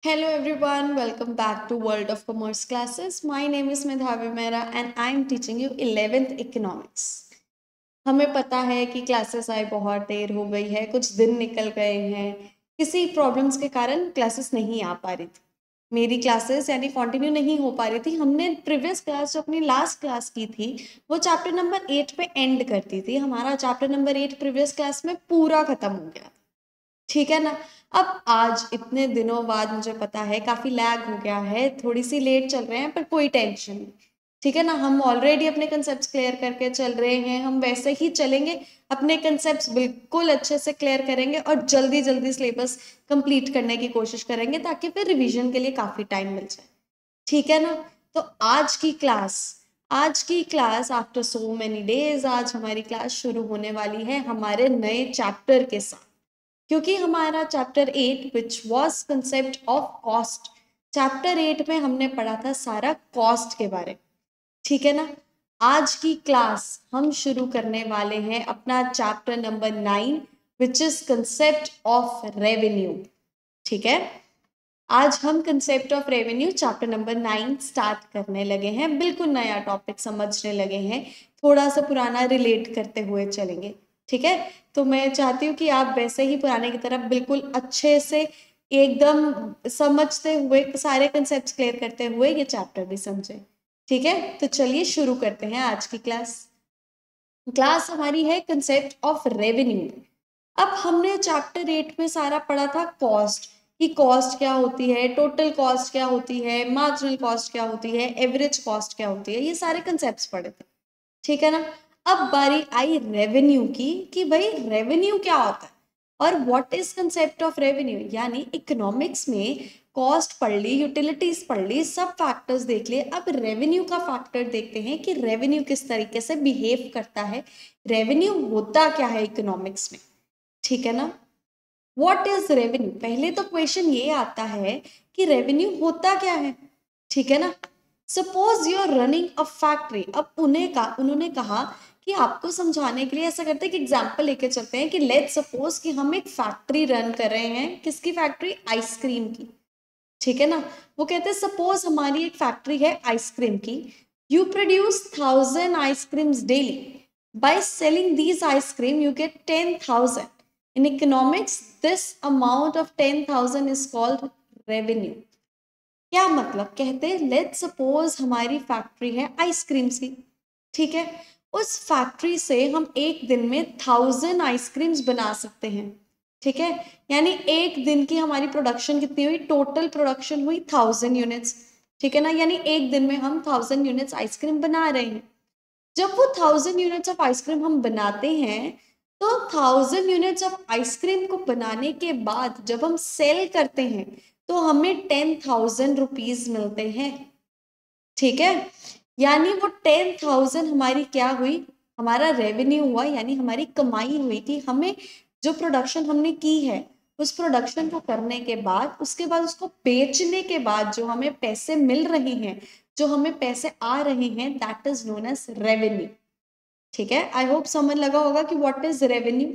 Hello everyone, welcome back to World of Commerce classes. My name is Medhavi Mehra and I am teaching you 11th Economics. हमें पता है कि classes आए बहुत देर हो गई है, कुछ दिन निकल गए हैं, किसी प्रॉब्लम्स के कारण क्लासेस नहीं आ पा रही थी। मेरी क्लासेस यानी कंटिन्यू नहीं हो पा रही थी। हमने प्रीवियस क्लास जो अपनी लास्ट क्लास की थी वो चैप्टर नंबर 8 पे एंड करती थी। हमारा चैप्टर नंबर 8 प्रीवियस क्लास में पूरा खत्म हो गया था, ठीक है ना। अब आज इतने दिनों बाद मुझे पता है काफी लैग हो गया है, थोड़ी सी लेट चल रहे हैं, पर कोई टेंशन नहीं, ठीक है ना। हम ऑलरेडी अपने कंसेप्ट क्लियर करके चल रहे हैं, हम वैसे ही चलेंगे, अपने कंसेप्ट बिल्कुल अच्छे से क्लियर करेंगे और जल्दी जल्दी सिलेबस कंप्लीट करने की कोशिश करेंगे ताकि फिर रिवीजन के लिए काफी टाइम मिल जाए, ठीक है ना। तो आज की class after so many days, आज हमारी क्लास शुरू होने वाली है हमारे नए चैप्टर के साथ, क्योंकि हमारा chapter 8 which was concept of cost, chapter 8 में हमने पढ़ा था सारा कॉस्ट के बारे में, ठीक है ना। आज की क्लास हम शुरू करने वाले हैं अपना chapter number 9 which is concept of revenue, ठीक है। आज हम concept of revenue chapter number 9 start करने लगे हैं, बिल्कुल नया टॉपिक समझने लगे हैं, थोड़ा सा पुराना रिलेट करते हुए चलेंगे, ठीक है। तो मैं चाहती हूँ कि आप वैसे ही पुराने की तरफ बिल्कुल अच्छे से एकदम समझते हुए सारे कंसेप्ट क्लियर करते हुए ये चैप्टर भी समझे, ठीक है। तो चलिए शुरू करते हैं आज की क्लास। क्लास हमारी है कंसेप्ट ऑफ रेवेन्यू। अब हमने चैप्टर 8 में सारा पढ़ा था कॉस्ट, कि कॉस्ट क्या होती है, टोटल कॉस्ट क्या होती है, मार्जिनल कॉस्ट क्या होती है, एवरेज कॉस्ट क्या होती है, ये सारे कंसेप्ट्स पढ़े थे, ठीक है ना। अब बारी आई रेवेन्यू की, कि भाई रेवेन्यू क्या होता है और what is concept of revenue. यानी इकोनॉमिक्स में कॉस्ट पढ़ ली, यूटिलिटीज पढ़ ली, सब फैक्टर्स देख लिए, अब रेवेन्यू का फैक्टर देखते हैं कि रेवेन्यू किस तरीके से बिहेव करता है, रेवेन्यू होता क्या है इकोनॉमिक्स में, ठीक है ना। व्हाट इज रेवेन्यू, पहले तो क्वेश्चन ये आता है कि रेवेन्यू होता क्या है, ठीक है ना। Suppose you are running a factory. अब उन्होंने कहा कि आपको समझाने के लिए ऐसा करते हैं कि एग्जाम्पल लेके चलते हैं कि लेट्स सपोज कि हम एक फैक्ट्री रन कर रहे हैं, किसकी फैक्ट्री, आइसक्रीम की, ठीक है ना। वो कहते हैं सपोज हमारी एक फैक्ट्री है आइसक्रीम की, you produce 1000 ice creams daily, by selling these ice cream you get 10,000। In economics this amount of 10,000 is called revenue. क्या मतलब, कहते हैं लेट्स सपोज हमारी फैक्ट्री है आइसक्रीम्स की, ठीक है। उस फैक्ट्री से हम एक दिन में 1000 आइसक्रीम्स बना सकते हैं, ठीक है। यानी एक दिन की हमारी प्रोडक्शन कितनी हुई, टोटल प्रोडक्शन हुई 1000 यूनिट्स, ठीक है ना। यानी एक दिन में हम 1000 यूनिट्स आइसक्रीम बना रहे हैं। जब वो 1000 यूनिट्स ऑफ आइसक्रीम हम बनाते हैं, तो 1000 यूनिट्स ऑफ आइसक्रीम को बनाने के बाद जब हम सेल करते हैं तो हमें 10,000 रुपीज मिलते हैं, ठीक है। यानी वो 10,000 हमारी क्या हुई, हमारा रेवेन्यू हुआ, यानी हमारी कमाई हुई कि हमें जो प्रोडक्शन हमने की है उस प्रोडक्शन को करने के बाद, उसके बाद उसको बेचने के बाद जो हमें पैसे मिल रहे हैं, जो हमें पैसे आ रहे हैं, that is known as revenue, ठीक है। आई होप समझ लगा होगा कि what is revenue.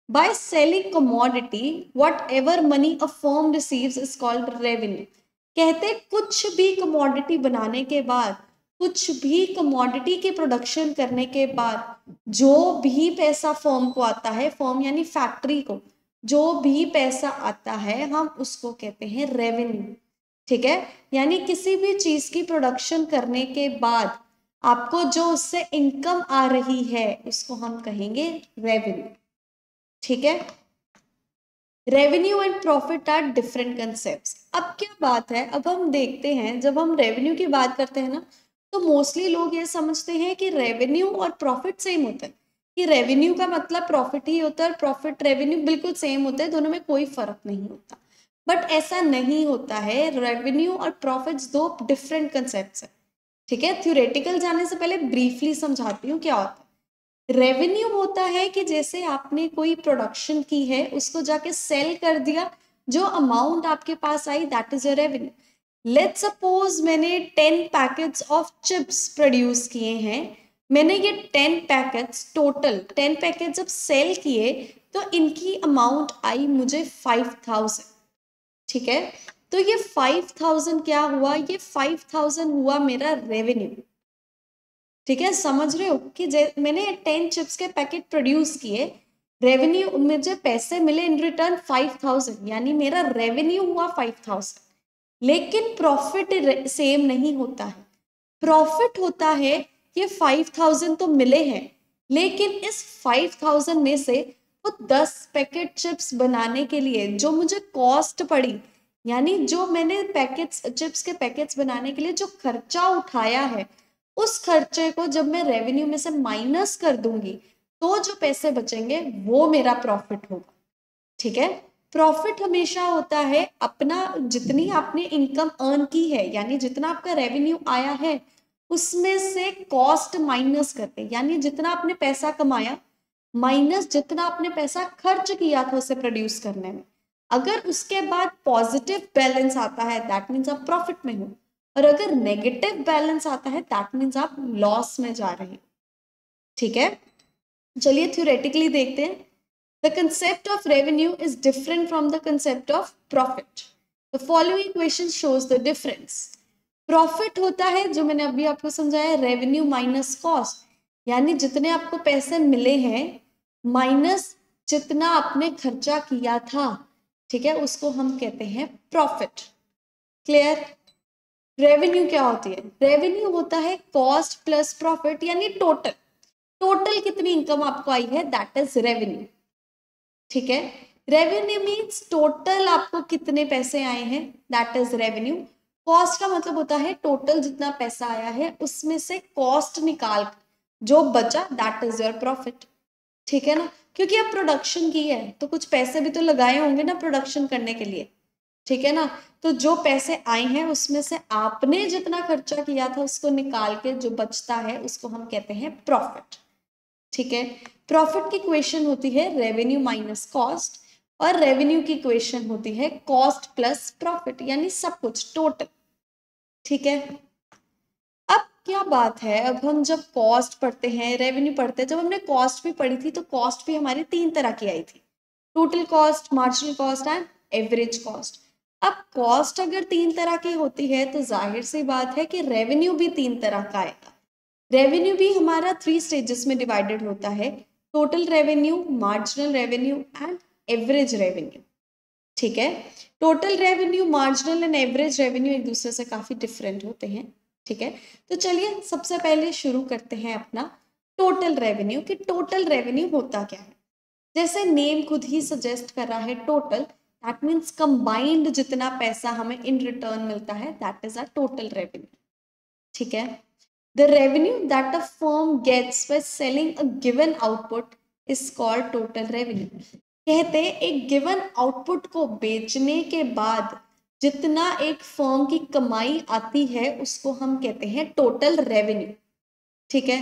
By selling commodity whatever money a firm receives is called revenue. कहते कुछ भी कमोडिटी बनाने के बाद, कुछ भी कमोडिटी की प्रोडक्शन करने के बाद जो भी पैसा फर्म को आता है, फर्म यानी फैक्ट्री को जो भी पैसा आता है, हम उसको कहते हैं रेवेन्यू, ठीक है। यानी किसी भी चीज की प्रोडक्शन करने के बाद आपको जो उससे इनकम आ रही है उसको हम कहेंगे रेवेन्यू, ठीक है। Revenue and profit are different concepts. अब क्या बात है, अब हम देखते हैं जब हम रेवेन्यू की बात करते हैं ना, तो मोस्टली लोग ये समझते हैं कि रेवेन्यू और प्रॉफिट सेम होता है, कि रेवेन्यू का मतलब प्रॉफिट ही होता है और प्रॉफिट रेवेन्यू बिल्कुल सेम होता है, दोनों में कोई फर्क नहीं होता। बट ऐसा नहीं होता है, रेवेन्यू और प्रॉफिट्स दो डिफरेंट कंसेप्ट्स है, ठीक है। थ्योरेटिकल जाने से पहले ब्रीफली समझाती हूँ क्या होता है। रेवेन्यू होता है कि जैसे आपने कोई प्रोडक्शन की है, उसको जाके सेल कर दिया, जो अमाउंट आपके पास आई that is your revenue. Let's suppose मैंने 10 पैकेट्स ऑफ चिप्स प्रोड्यूस किए हैं, मैंने ये 10 पैकेट्स, टोटल 10 पैकेट्स जब सेल किए तो इनकी अमाउंट आई मुझे 5,000, ठीक है। तो ये 5000 क्या हुआ, ये 5000 हुआ मेरा रेवेन्यू। ठीक है, समझ रहे हो कि मैंने 10 चिप्स के पैकेट प्रोड्यूस किए, रेवेन्यू मुझे पैसे मिले इन रिटर्न 5000, यानी मेरा रेवेन्यू हुआ 5000, लेकिन प्रॉफिट सेम नहीं होता है। प्रॉफिट होता है ये 5000 तो मिले हैं, लेकिन इस 5000 में से वो 10 पैकेट चिप्स बनाने के लिए जो मुझे कॉस्ट पड़ी, यानी जो मैंने पैकेट्स चिप्स के पैकेट्स बनाने के लिए जो खर्चा उठाया है, उस खर्चे को जब मैं रेवेन्यू में से माइनस कर दूंगी तो जो पैसे बचेंगे वो मेरा प्रॉफिट होगा। ठीक है, प्रॉफिट हमेशा होता है अपना, जितनी आपने इनकम अर्न की है, यानी जितना आपका रेवेन्यू आया है उसमें से कॉस्ट माइनस करके, यानी जितना आपने पैसा कमाया माइनस जितना आपने पैसा खर्च किया था उसे प्रोड्यूस करने में। अगर उसके बाद पॉजिटिव बैलेंस आता है दैट मीन्स आप प्रॉफिट में हो, और अगर नेगेटिव बैलेंस आता है दैट मीन्स आप लॉस में जा रहे हो। ठीक है, चलिए थ्योरेटिकली देखते हैं। The concept of revenue is different from the concept of profit. The following equation shows the difference. Profit होता है, जो मैंने अभी आपको समझाया, रेवेन्यू माइनस कॉस्ट, यानी जितने आपको पैसे मिले हैं माइनस जितना आपने खर्चा किया था। ठीक है, उसको हम कहते हैं प्रॉफिट। क्लियर? रेवेन्यू क्या होती है? रेवेन्यू होता है कॉस्ट प्लस प्रॉफिट, यानी टोटल, टोटल कितनी इनकम आपको आई है दैट इज रेवेन्यू। ठीक है, रेवेन्यू मीन्स टोटल आपको कितने पैसे आए हैं दैट इज रेवेन्यू। कॉस्ट का मतलब होता है टोटल जितना पैसा आया है उसमें से कॉस्ट निकाल जो बचा दैट इज योर प्रॉफिट। ठीक है ना, क्योंकि अब प्रोडक्शन की है तो कुछ पैसे भी तो लगाए होंगे ना प्रोडक्शन करने के लिए। ठीक है ना, तो जो पैसे आए हैं उसमें से आपने जितना खर्चा किया था उसको निकाल के जो बचता है उसको हम कहते हैं प्रॉफिट। ठीक है, प्रॉफिट की इक्वेशन होती है रेवेन्यू माइनस कॉस्ट, और रेवेन्यू की इक्वेशन होती है कॉस्ट प्लस प्रॉफिट, यानी सब कुछ टोटल। ठीक है, अब क्या बात है, अब हम जब कॉस्ट पढ़ते हैं रेवेन्यू पढ़ते हैं, जब हमने कॉस्ट भी पढ़ी थी तो कॉस्ट भी हमारी 3 तरह की आई थी, total cost, marginal cost and average cost. अब कॉस्ट अगर 3 तरह की होती है तो जाहिर सी बात है कि रेवेन्यू भी 3 तरह का आएगा। रेवेन्यू भी हमारा 3 स्टेजेस में डिवाइडेड होता है, total revenue, marginal revenue and average revenue. ठीक है, total revenue, marginal and average revenue एक दूसरे से काफी डिफरेंट होते हैं। ठीक है, तो चलिए सबसे पहले शुरू करते हैं अपना टोटल रेवेन्यू, कि टोटल रेवेन्यू होता क्या है। जैसे नेम खुद ही सजेस्ट कर रहा है टोटल, दैट मीन्स कंबाइंड जितना पैसा हमें इन रिटर्न मिलता है that is a total revenue. ठीक है, the revenue that a firm gets by selling a given output is called total revenue. कहते हैं एक गिवन आउटपुट को बेचने के बाद जितना एक फर्म की कमाई आती है उसको हम कहते हैं टोटल रेवेन्यू। ठीक है,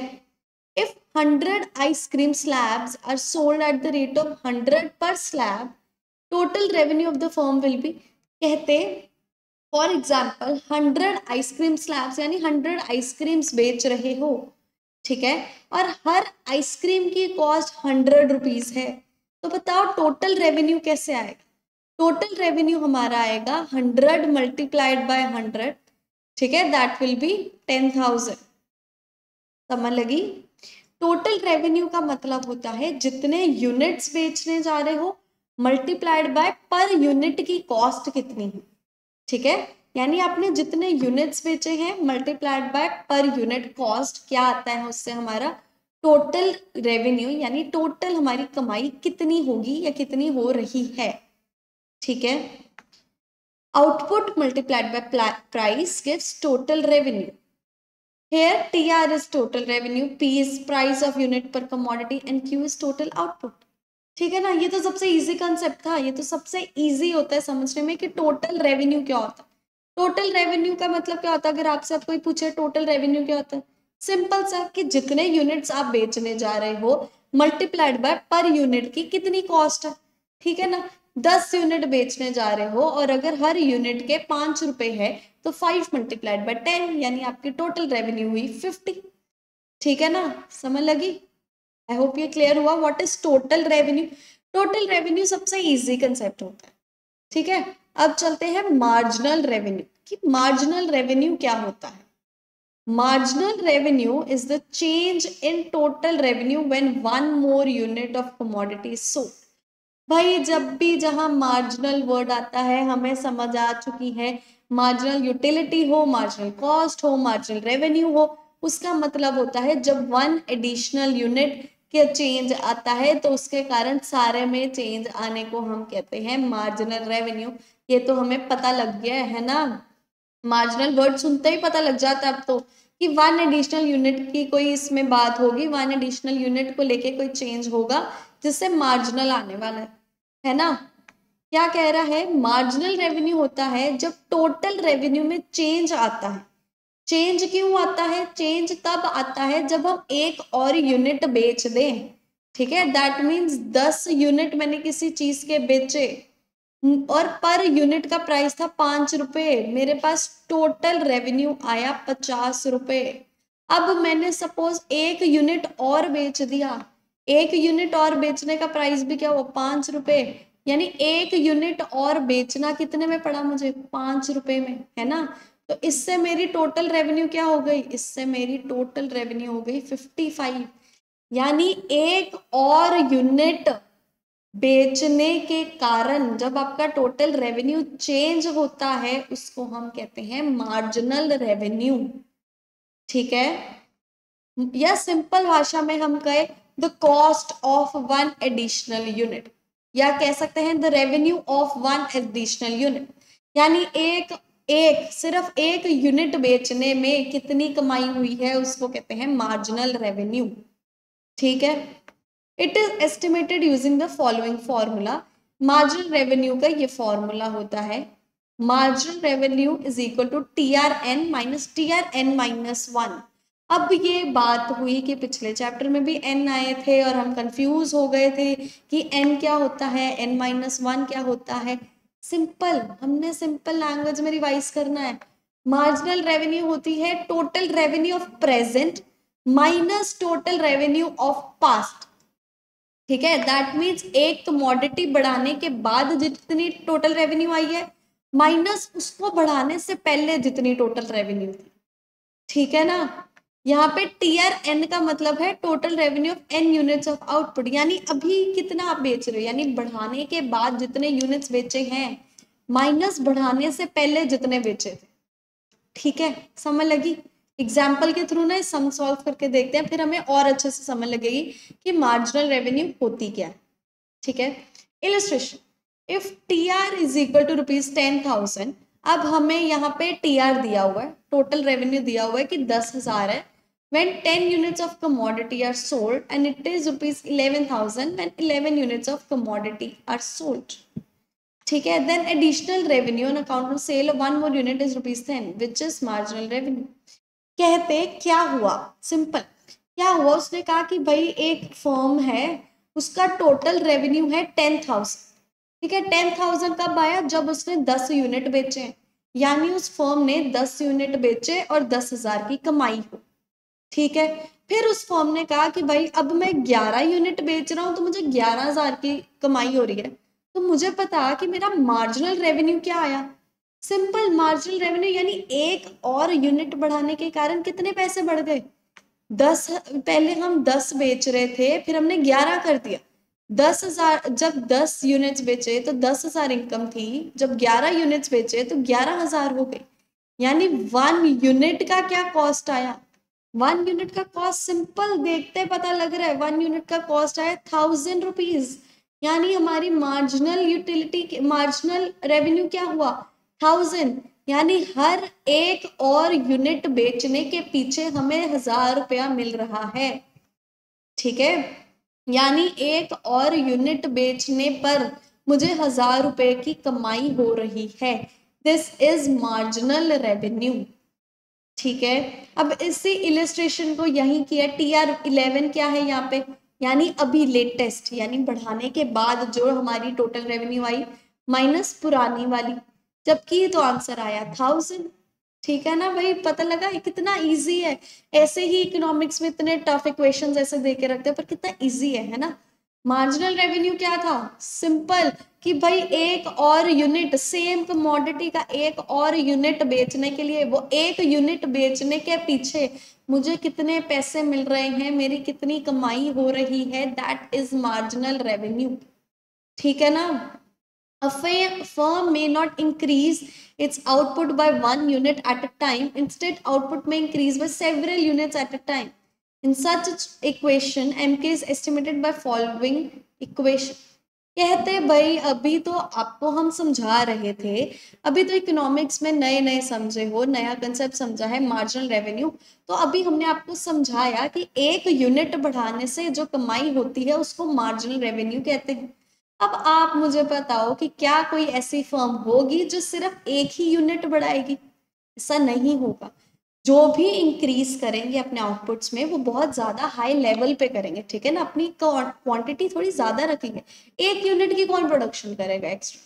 if 100 ice cream slabs are sold at the rate of 100 per slab, total revenue of the firm will be, कहते फॉर एग्जाम्पल 100 आइसक्रीम स्लैब्स यानी 100 आइसक्रीम्स बेच रहे हो। ठीक है, और हर आइसक्रीम की कॉस्ट 100 रुपीज है, तो बताओ टोटल रेवेन्यू कैसे आएगा। टोटल रेवेन्यू हमारा आएगा 100 मल्टीप्लाइड बाय 100। ठीक है, दैट विल बी 10,000। समझ लगी? टोटल रेवेन्यू का मतलब होता है जितने यूनिट्स बेचने जा रहे हो मल्टीप्लाइड बाय पर यूनिट की कॉस्ट कितनी है। ठीक है, यानी आपने जितने यूनिट्स बेचे हैं multiplied by per unit cost क्या आता है, उससे हमारा टोटल रेवेन्यू यानी टोटल हमारी कमाई कितनी होगी या कितनी हो रही है। ठीक है, output multiplied by price gives total revenue. Here TR is total revenue, P is price of unit per commodity and Q is total output. ठीक है ना, ये तो सबसे इजी कंसेप्ट था, ये तो सबसे इजी होता है समझने में कि टोटल रेवेन्यू क्या होता है। टोटल रेवेन्यू का मतलब क्या होता है, अगर आपसे कोई पूछे टोटल रेवेन्यू क्या होता है, सिंपल सा कि जितने यूनिट्स आप बेचने जा रहे हो मल्टीप्लाइड बाय पर यूनिट की कितनी कॉस्ट है। ठीक है ना, 10 यूनिट बेचने जा रहे हो और अगर हर यूनिट के 5 रुपए है तो 5 मल्टीप्लाइड बाय 10 यानी आपकी टोटल रेवेन्यू हुई 50। ठीक है ना, समझ लगी? आई होप ये क्लियर हुआ। What is total revenue? Total revenue सबसे इजी कंसेप्ट होता है। ठीक है, अब चलते हैं मार्जिनल रेवेन्यू कि मार्जिनल रेवेन्यू क्या होता है। Marginal revenue is the change in total revenue when one more unit of commodity is sold. भाई जब भी जहां मार्जिनल वर्ड आता है हमें समझ आ चुकी है, मार्जिनल यूटिलिटी हो, मार्जिनल कॉस्ट हो, मार्जिनल रेवेन्यू हो, उसका मतलब होता है जब वन एडिशनल यूनिट के चेंज आता है तो उसके कारण सारे में चेंज आने को हम कहते हैं मार्जिनल रेवेन्यू। ये तो हमें पता लग गया है ना, मार्जिनल वर्ड सुनते ही पता लग जाता है अब तो कि वन एडिशनल यूनिट की कोई इसमें बात होगी, वन एडिशनल यूनिट को लेके कोई चेंज होगा जिससे मार्जिनल आने वाला है ना। क्या कह रहा है, मार्जिनल रेवेन्यू होता है जब टोटल रेवेन्यू में चेंज आता है। चेंज क्यों आता है, चेंज तब आता है जब हम एक और यूनिट बेच दें, ठीक है। दैट मीन्स 10 यूनिट मैंने किसी चीज के बेचे और पर यूनिट का प्राइस था 5 रुपए, मेरे पास टोटल रेवेन्यू आया 50 रुपए। अब मैंने सपोज एक यूनिट और बेच दिया, एक यूनिट और बेचने का प्राइस भी क्या हुआ 5 रुपए, यानी एक यूनिट और बेचना कितने में पड़ा मुझे 5 रुपए में, है ना। तो इससे मेरी टोटल रेवेन्यू क्या हो गई, इससे मेरी टोटल रेवेन्यू हो गई 55, यानी एक और यूनिट बेचने के कारण जब आपका टोटल रेवेन्यू चेंज होता है उसको हम कहते हैं मार्जिनल रेवेन्यू, ठीक है। या सिंपल भाषा में हम कहें the cost of one additional unit, या कह सकते हैं the revenue of one additional unit, यानी सिर्फ एक यूनिट बेचने में कितनी कमाई हुई है उसको कहते हैं मार्जिनल रेवेन्यू, ठीक है। It is estimated using the following formula. Marginal revenue का ये फॉर्मूला होता है, marginal revenue is equal to TRN minus TRN minus 1। अब ये बात हुई कि पिछले चैप्टर में भी n आए थे और हम कंफ्यूज हो गए थे कि n क्या होता है, n माइनस 1 क्या होता है। सिंपल, हमने सिंपल लैंग्वेज में रिवाइज करना है। मार्जिनल रेवेन्यू होती है total revenue of present minus total revenue of past, ठीक है। दैट मीन्स एक कमोडिटी बढ़ाने के बाद जितनी टोटल रेवेन्यू आई है माइनस उसको बढ़ाने से पहले जितनी टोटल रेवेन्यू थी, ठीक है ना। यहाँ पे TRN का मतलब है total revenue of n units of output, यानी अभी कितना आप बेच रहे हो, यानी बढ़ाने के बाद जितने यूनिट्स बेचे हैं माइनस बढ़ाने से पहले जितने बेचे थे, ठीक है। समझ लगी, एग्जाम्पल के थ्रू ना सम सॉल्व करके देखते हैं, फिर हमें और अच्छे से समझ लगेगी कि मार्जिनल रेवेन्यू होती क्या है, ठीक है। Illustration, if TR is equal to ₹10,000, अब हमें यहाँ पे TR दिया हुआ है, टोटल रेवेन्यू दिया हुआ है कि 10,000 है। when 10 units of commodity are sold and it is ₹11,000 when 11 units of commodity are sold, ठीक है। Then additional revenue on account of sale of one more unit is ₹10 which is marginal revenue. कहते क्या हुआ, simple क्या हुआ, उसने कहा कि भाई एक फर्म है उसका टोटल रेवेन्यू है 10,000, ठीक है। 10,000 कब आया, जब उसने 10 यूनिट बेचे, यानी उस फर्म ने 10 यूनिट बेचे और 10,000 की कमाई हो, ठीक है। फिर उस फर्म ने कहा कि भाई अब मैं 11 यूनिट बेच रहा हूं तो मुझे 11,000 की कमाई हो रही है, तो मुझे पता कि मेरा मार्जिनल रेवेन्यू क्या आया, सिंपल मार्जिनल रेवेन्यू, यानी एक और यूनिट बढ़ाने के कारण कितने पैसे बढ़ गए 10, पहले हम 10 बेच रहे थे फिर हमने 11 कर दिया, 10,000, जब 10 यूनिट्स बेचे तो 10,000 इनकम थी, जब 11 यूनिट्स बेचे तो 11,000 हो गई, यानी 1 यूनिट का क्या कॉस्ट आया, 1 यूनिट का कॉस्ट सिंपल देखते पता लग रहा है, 1 यूनिट का कॉस्ट आया 1,000 रुपीज, यानी हमारी मार्जिनल यूटिलिटी मार्जिनल रेवेन्यू क्या हुआ 1,000, यानी हर एक और यूनिट बेचने के पीछे हमें 1,000 रुपया मिल रहा है, ठीक है। यानी एक और यूनिट बेचने पर मुझे 1,000 रुपए की कमाई हो रही है, दिस इज मार्जिनल रेवेन्यू, ठीक है। अब इसी इलिस्ट्रेशन को यही किया, TR11 क्या है यहाँ पे, यानी अभी लेटेस्ट, यानी बढ़ाने के बाद जो हमारी टोटल रेवेन्यू आई माइनस पुरानी वाली, जबकि तो आंसर आया 1,000, ठीक है ना भाई। पता लगा कितना इजी है, ऐसे ही इकोनॉमिक्स में इतने टफ इक्वेशंस ऐसे दे के रखते हैं पर कितना इजी है ना। मार्जिनल रेवेन्यू क्या था, सिंपल कि भाई एक और यूनिट, सेम कमोडिटी का एक और यूनिट बेचने के लिए, वो एक यूनिट बेचने के पीछे मुझे कितने पैसे मिल रहे हैं, मेरी कितनी कमाई हो रही है, दैट इज मार्जिनल रेवेन्यू। ठीक है ना। A firm may not increase its output by 1 unit at a time. Instead, output may increase by several units at a time. In such equation, MK is estimated by following equation. कहते भाई अभी तो आपको हम समझा रहे थे, अभी तो इकोनॉमिक्स में नए नए समझे हो, नया कंसेप्ट समझा है मार्जिनल रेवेन्यू। तो अभी हमने आपको समझाया कि एक यूनिट बढ़ाने से जो कमाई होती है उसको मार्जिनल रेवेन्यू कहते हैं। अब आप मुझे बताओ कि क्या कोई ऐसी फर्म होगी जो सिर्फ एक ही यूनिट बढ़ाएगी? ऐसा नहीं होगा। जो भी इंक्रीज करेंगे अपने आउटपुट्स में वो बहुत ज्यादा हाई लेवल पे करेंगे, ठीक है ना, अपनी क्वांटिटी थोड़ी ज्यादा रखेंगे। एक यूनिट की कौन प्रोडक्शन करेगा एक्स्ट्रा,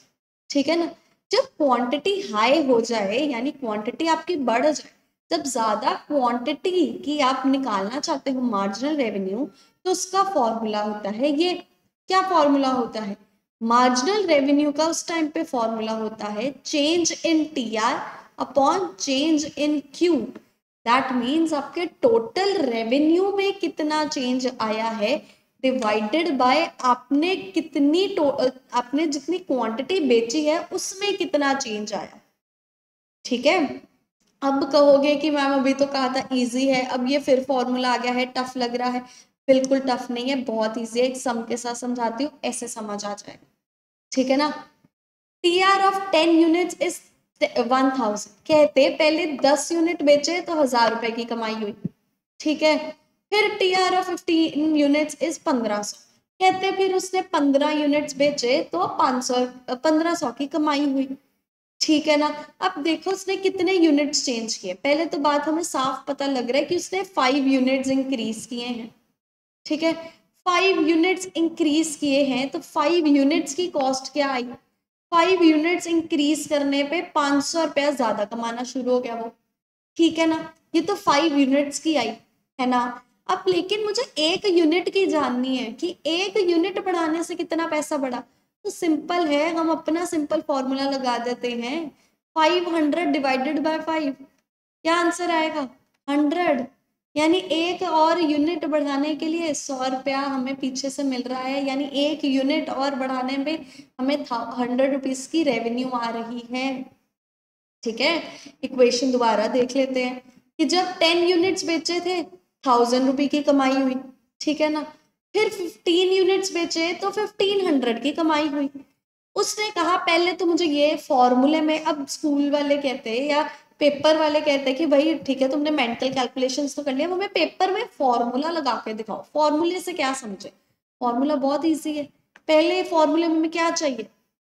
ठीक है ना। जब क्वांटिटी हाई हो जाए यानी क्वांटिटी आपकी बढ़ जाए, जब ज्यादा क्वांटिटी की आप निकालना चाहते हो मार्जिनल रेवेन्यू, तो उसका फॉर्मूला होता है ये। क्या फॉर्मूला होता है? मार्जिनल रेवेन्यू का उस टाइम पे फॉर्मूला होता है change in TR upon change in Q. That means आपके टोटल रेवेन्यू में कितना चेंज आया है डिवाइडेड बाय आपने आपने जितनी क्वांटिटी बेची है उसमें कितना चेंज आया। ठीक है। अब कहोगे कि मैम अभी तो कहा था इजी है, अब ये फिर फॉर्मूला आ गया है, टफ लग रहा है। बिल्कुल टफ नहीं है, बहुत इजी है, एक सम के साथ समझाती हूँ, ऐसे समझ आ जाएगा। ठीक है ना। TR of 10 units is 1000। कहते पहले 10 यूनिट बेचे तो 1000 रुपए की कमाई हुई। ठीक है। फिर TR ऑफ 15 यूनिट्स इज 1500। कहते फिर उसने 15 यूनिट्स बेचे तो 1500 की कमाई हुई। ठीक है ना। अब देखो उसने कितने यूनिट्स चेंज किए, पहले तो बात हमें साफ पता लग रहा है कि उसने 5 यूनिट्स इंक्रीज किए हैं। ठीक है। 5 यूनिट्स इंक्रीज किए हैं तो 5 यूनिट्स की कॉस्ट क्या आई? 5 यूनिट्स इंक्रीज करने पे 500 रुपया ज्यादा कमाना शुरू हो गया वो। ठीक है ना। ये तो 5 यूनिट्स की आई है ना। अब लेकिन मुझे एक यूनिट की जाननी है कि एक यूनिट बढ़ाने से कितना पैसा बढ़ा। तो सिंपल है, हम अपना सिंपल फॉर्मूला लगा देते हैं, 500 डिवाइडेड बाय 5। क्या आंसर आएगा? 100। यानी एक और यूनिट बढ़ाने के लिए 100 रुपया हमें पीछे से मिल रहा है, यानी एक यूनिट और बढ़ाने में हमें 100 रुपीज की रेवेन्यू आ रही है। ठीक है। इक्वेशन दोबारा देख लेते हैं कि जब 10 यूनिट्स बेचे थे 1000 रुपये की कमाई हुई। ठीक है ना। फिर 15 यूनिट्स बेचे तो 1500 की कमाई हुई। उसने कहा पहले तो मुझे ये फॉर्मूले में, अब स्कूल वाले कहते हैं या पेपर वाले कहते हैं कि भाई ठीक है तुमने मेंटल कैलकुलेशंस तो कर लिया, हमें पेपर में फॉर्मूला लगा के दिखाओ। फॉर्मूले से क्या समझे? फॉर्मूला बहुत इजी है। पहले फॉर्मूले में क्या चाहिए?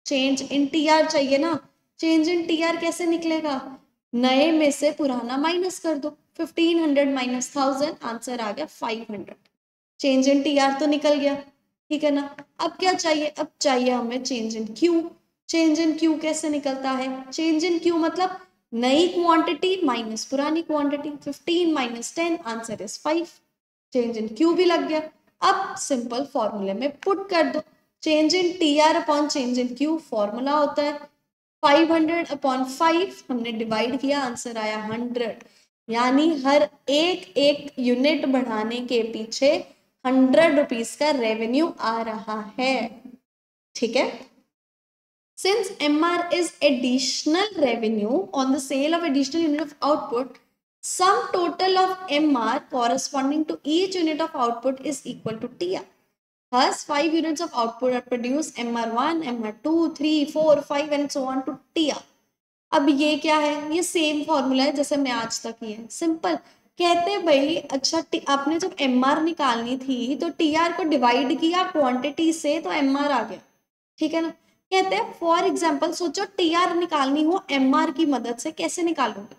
चेंज इन टीआर चाहिए ना। चेंज इन टीआर कैसे निकलेगा? नए में से पुराना माइनस कर दो। 1500 माइनस 1000, आंसर आ गया 500। चेंज इन टीआर तो निकल गया। ठीक है ना। अब क्या चाहिए? अब चाहिए हमें change in Q. Change in Q कैसे निकलता है? चेंज इन क्यू मतलब नई क्वांटिटी माइनस पुरानी quantity. 15 minus 10, answer is 5। Change in Q भी लग गया। अब सिंपल फॉर्मूले में पुट कर दो। Change in T R upon change in Q formula होता है 500 अपॉन 5, हमने डिवाइड किया, आंसर आया 100। यानी हर एक एक यूनिट बढ़ाने के पीछे 100 रुपीज का रेवेन्यू आ रहा है। ठीक है। Since MR is additional revenue on the sale of additional unit of output, sum total of MR corresponding to each unit of output is equal to TR. Thus, 5 units of output are produced, MR1, MR2, 3, 4, 5 and so on to TR. अब ये क्या है? ये same formula है जैसे हमने आज तक किया है, सिंपल। कहते भाई अच्छा आपने जब MR निकालनी थी तो TR को डिवाइड किया क्वांटिटी से तो MR आ गया। ठीक है ना। कहते हैं फॉर एग्जाम्पल सोचो TR निकालनी हो MR की मदद से, कैसे निकालोगे?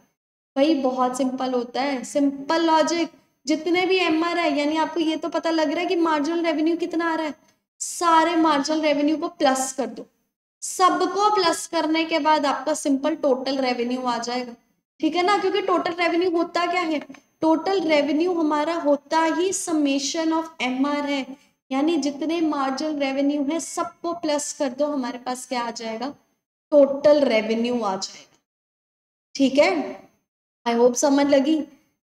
भाई बहुत सिंपल होता है, सिंपल लॉजिक। जितने भी MR है यानी आपको ये तो पता लग रहा है कि मार्जिनल रेवेन्यू कितना आ रहा है, सारे मार्जिनल रेवेन्यू को प्लस कर दो। सबको प्लस करने के बाद आपका सिंपल टोटल रेवेन्यू आ जाएगा। ठीक है ना। क्योंकि टोटल रेवेन्यू होता क्या है? टोटल रेवेन्यू हमारा होता ही समेशन ऑफ MR है। यानी जितने मार्जिनल रेवेन्यू है सबको प्लस कर दो, हमारे पास क्या आ जाएगा, टोटल रेवेन्यू आ जाएगा। ठीक है, आई होप समझ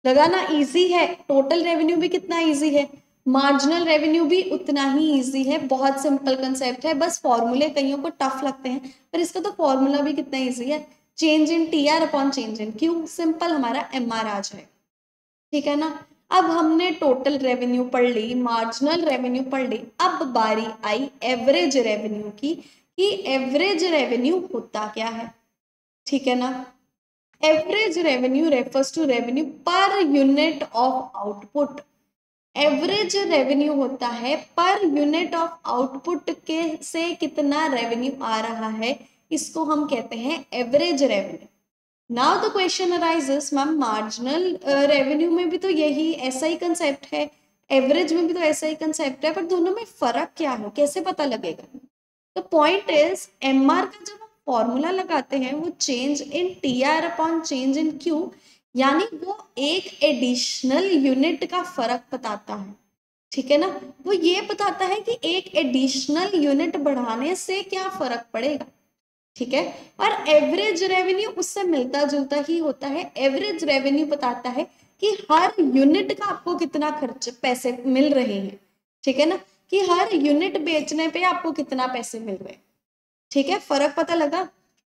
लगा ना, इजी है। टोटल रेवेन्यू भी कितना इजी है, मार्जिनल रेवेन्यू भी उतना ही इजी है, बहुत सिंपल कंसेप्ट है। बस फॉर्मूले कईयों को टफ लगते हैं, पर इसका तो फॉर्मूला भी कितना इजी है, change in T R upon change in Q, simple हमारा एम आर आ जाएगा। ठीक है ना। अब हमने टोटल रेवेन्यू पढ़ ली, मार्जिनल रेवेन्यू पढ़ ली, अब बारी आई एवरेज रेवेन्यू की, कि एवरेज रेवेन्यू होता क्या है। ठीक है ना, average revenue refers to revenue per unit of output. Average revenue होता है पर यूनिट ऑफ आउटपुट के से कितना रेवेन्यू आ रहा है, इसको हम कहते हैं average revenue. Now the question arises, ma'am marginal revenue में भी तो यही ऐसा ही कंसेप्ट है, एवरेज में भी तो ऐसा ही कंसेप्ट है, पर दोनों में फर्क क्या है, कैसे पता लगेगा। द पॉइंट इज एमआर का जब हम फॉर्मूला लगाते हैं वो change in T R upon change in Q, यानी वो एक एडिशनल यूनिट का फर्क बताता है। ठीक है ना, वो ये बताता है कि एक एडिशनल यूनिट बढ़ाने से क्या फर्क पड़ेगा। ठीक है, और एवरेज रेवेन्यू उससे मिलता जुलता ही होता है। एवरेज रेवेन्यू बताता है कि हर यूनिट का आपको कितना खर्च पैसे मिल रहे हैं। ठीक है ना, कि हर यूनिट बेचने पे आपको कितना पैसे मिल रहे हैं। ठीक है, फर्क पता लगा।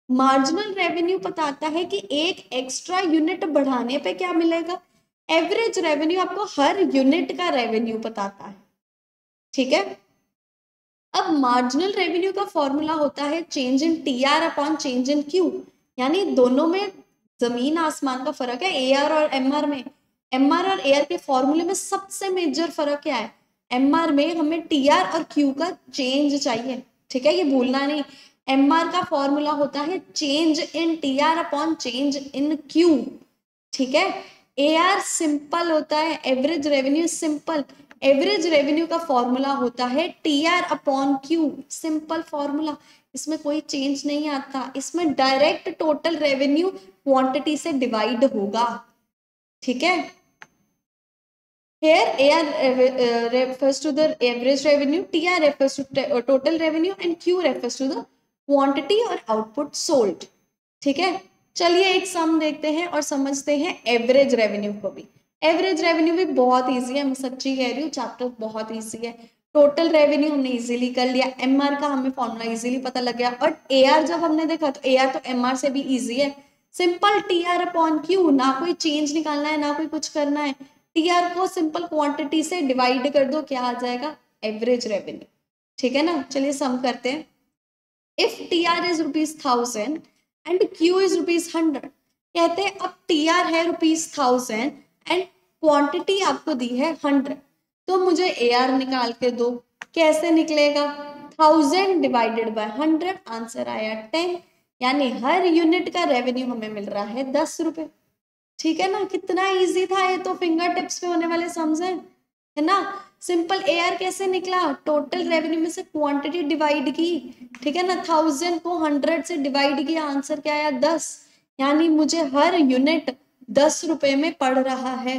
मार्जिनल रेवेन्यू बताता है कि एक एक्स्ट्रा यूनिट बढ़ाने पे क्या मिलेगा। एवरेज रेवेन्यू आपको हर यूनिट का रेवेन्यू बताता है। ठीक है, अब मार्जिनल रेवेन्यू का फॉर्मूला होता है change in T R upon change in Q, यानी दोनों में जमीन आसमान का फर्क है, ए आर और एम आर में। एम आर और ए आर के फॉर्मूले में सबसे मेजर फर्क क्या है, एम आर में हमें टी आर और क्यू का चेंज चाहिए। ठीक है, ये भूलना नहीं। एम आर का फॉर्मूला होता है change in T R upon change in Q. ठीक है, ए आर सिंपल होता है, average revenue simple. Average revenue का फॉर्मूला होता है T R upon Q, simple formula, इसमें कोई चेंज नहीं आता, इसमें डायरेक्ट टोटल रेवेन्यू क्वांटिटी से डिवाइड होगा। ठीक है, here AR refers to the average revenue, TR refers to total revenue and Q refers to the quantity और output sold। ठीक है, चलिए एक सम देखते हैं और समझते हैं एवरेज रेवेन्यू को भी। एवरेज रेवेन्यू भी बहुत इजी है, मैं सच्ची कह रही हूँ, चैप्टर बहुत इजी है। टोटल रेवेन्यू हमने इजीली कर लिया, एमआर का हमें फॉर्मूला इजीली पता लग गया, और एआर जब हमने देखा तो एआर तो एमआर से भी इजी है, simple T R upon Q, ना कोई चेंज निकालना है ना कोई कुछ करना है, टी आर को सिंपल क्वांटिटी से डिवाइड कर दो, क्या आ जाएगा, एवरेज रेवेन्यू। ठीक है ना, चलिए सम करते हैं। If T R is ₹1000 and Q is ₹100, कहते हैं अब टी आर है ₹1000 एंड क्वांटिटी आपको दी है 100, तो मुझे ए आर निकाल के दो। कैसे निकलेगा, 1000 डिवाइडेड बाय 100, आंसर आया 10, यानी हर यूनिट का रेवेन्यू हमें मिल रहा है 10 रुपए। ठीक है ना, कितना इजी था, ये तो फिंगर टिप्स पे होने वाले सम्स हैं, है ना। सिंपल ए आर कैसे निकला, टोटल रेवेन्यू में से क्वांटिटी डिवाइड की। ठीक है ना, 1000 को 100 से डिवाइड किया, आंसर क्या आया 10, यानी मुझे हर यूनिट 10 रुपए में पड़ रहा है।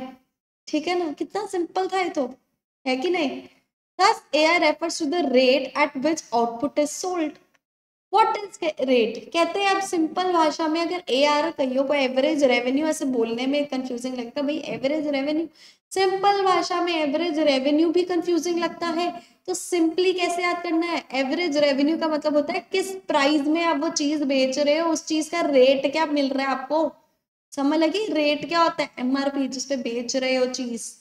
ठीक है ना, कितना सिंपल था ये तो, है कि नहीं। Thus A R refers to the rate at which output is sold. What is rate, कहते हैं अब सिंपल भाषा में, अगर ए आर कहियो को एवरेज रेवेन्यू, ऐसे बोलने में कंफ्यूजिंग लगता है भाई एवरेज रेवेन्यू, सिंपल भाषा में एवरेज रेवेन्यू भी कंफ्यूजिंग लगता है, तो सिंपली कैसे याद करना है, एवरेज रेवेन्यू का मतलब होता है किस प्राइस में आप वो चीज बेच रहे हो, उस चीज का रेट क्या मिल रहा है आपको, समझ लगी। रेट क्या होता है, एमआरपी, जिसपे बेच रहे हो चीज।